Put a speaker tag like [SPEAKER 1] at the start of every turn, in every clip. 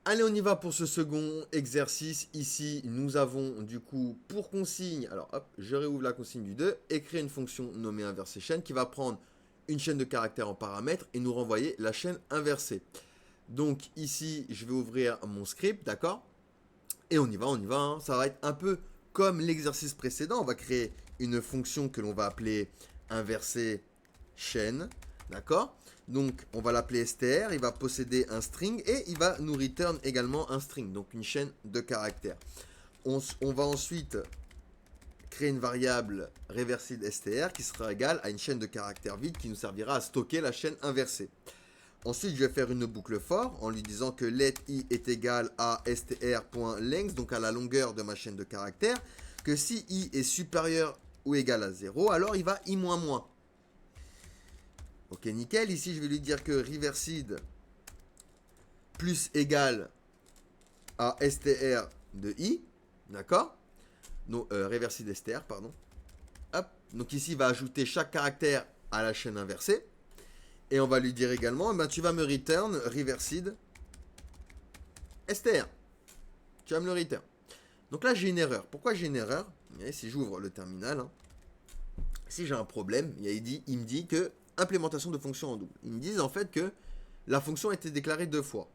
[SPEAKER 1] Allez, on y va pour ce second exercice. Ici, nous avons du coup pour consigne, alors hop, je réouvre la consigne du 2, écrire une fonction nommée inversée chaîne qui va prendre une chaîne de caractères en paramètres et nous renvoyer la chaîne inversée. Donc ici, je vais ouvrir mon script, d'accord? Et on y va, hein. Ça va être un peu comme l'exercice précédent. On va créer une fonction que l'on va appeler inversée chaîne, d'accord? Donc on va l'appeler str, il va posséder un string et il va nous return également un string, donc une chaîne de caractères. On va ensuite créer une variable reversible str qui sera égale à une chaîne de caractères vide qui nous servira à stocker la chaîne inversée. Ensuite, je vais faire une boucle for en lui disant que let i est égal à str.length, donc à la longueur de ma chaîne de caractères, que si i est supérieur ou égal à 0, alors il va i moins moins. Ok, nickel. Ici, je vais lui dire que reverside plus égal à str de i, d'accord? Donc, reverside str, pardon. Hop. Donc ici, il va ajouter chaque caractère à la chaîne inversée. Et on va lui dire également, ben, tu vas me return reverside str. Tu vas me le return. Donc là, j'ai une erreur. Pourquoi j'ai une erreur? Et si j'ouvre le terminal, hein, si j'ai un problème, il me dit que implémentation de fonction en double. Ils me disent en fait que la fonction a été déclarée 2 fois.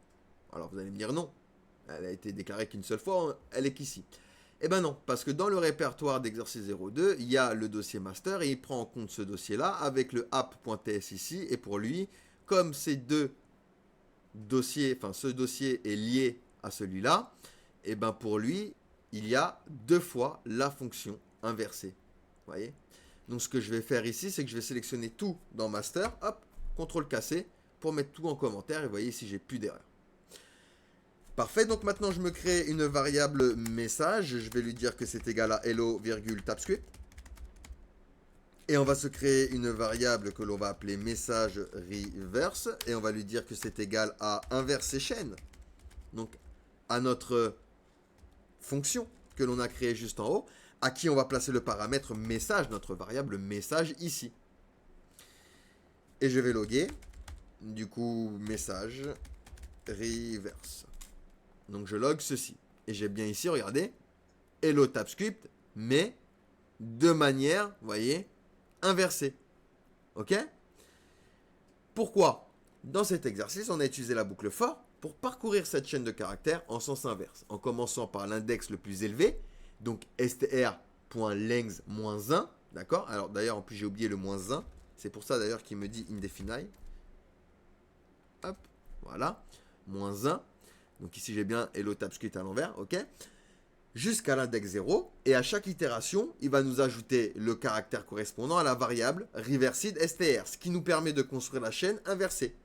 [SPEAKER 1] Alors vous allez me dire non. Elle a été déclarée qu'une seule fois, elle est qu'ici. Eh ben non, parce que dans le répertoire d'exercice 02, il y a le dossier master et il prend en compte ce dossier-là avec le app.ts ici. Et pour lui, comme ces deux dossiers, enfin ce dossier est lié à celui-là, et ben pour lui, il y a 2 fois la fonction inversée. Vous voyez? Donc ce que je vais faire ici, c'est que je vais sélectionner tout dans master, hop, CTRL-C pour mettre tout en commentaire et vous voyez ici j'ai plus d'erreur. Parfait, donc maintenant je me crée une variable message, je vais lui dire que c'est égal à hello, TypeScript. Et on va se créer une variable que l'on va appeler message reverse et on va lui dire que c'est égal à inverser chaîne. Donc à notre fonction que l'on a créée juste en haut, à qui on va placer le paramètre message, notre variable message ici. Et je vais loguer, du coup message reverse. Donc je log ceci. Et j'ai bien ici, regardez, hello TypeScript, mais de manière, vous voyez, inversée. Ok? Pourquoi? Dans cet exercice, on a utilisé la boucle for pour parcourir cette chaîne de caractères en sens inverse, en commençant par l'index le plus élevé, donc str.length-1, d'accord? Alors d'ailleurs, en plus j'ai oublié le -1, c'est pour ça d'ailleurs qu'il me dit indefinite. Hop, voilà, -1. Donc ici j'ai bien hello TypeScript à l'envers, ok? Jusqu'à l'index 0, et à chaque itération, il va nous ajouter le caractère correspondant à la variable reverside str, ce qui nous permet de construire la chaîne inversée.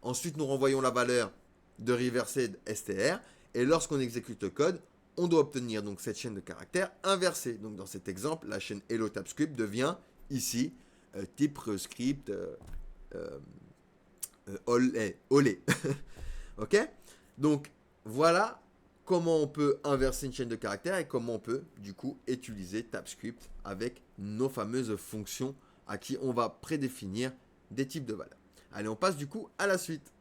[SPEAKER 1] Ensuite, nous renvoyons la valeur de reverside str, et lorsqu'on exécute le code, on doit obtenir donc cette chaîne de caractères inversée. Donc dans cet exemple, la chaîne hello TypeScript devient ici type script olé. Ok? Donc voilà comment on peut inverser une chaîne de caractères et comment on peut du coup utiliser TypeScript avec nos fameuses fonctions à qui on va prédéfinir des types de valeurs. Allez, on passe du coup à la suite.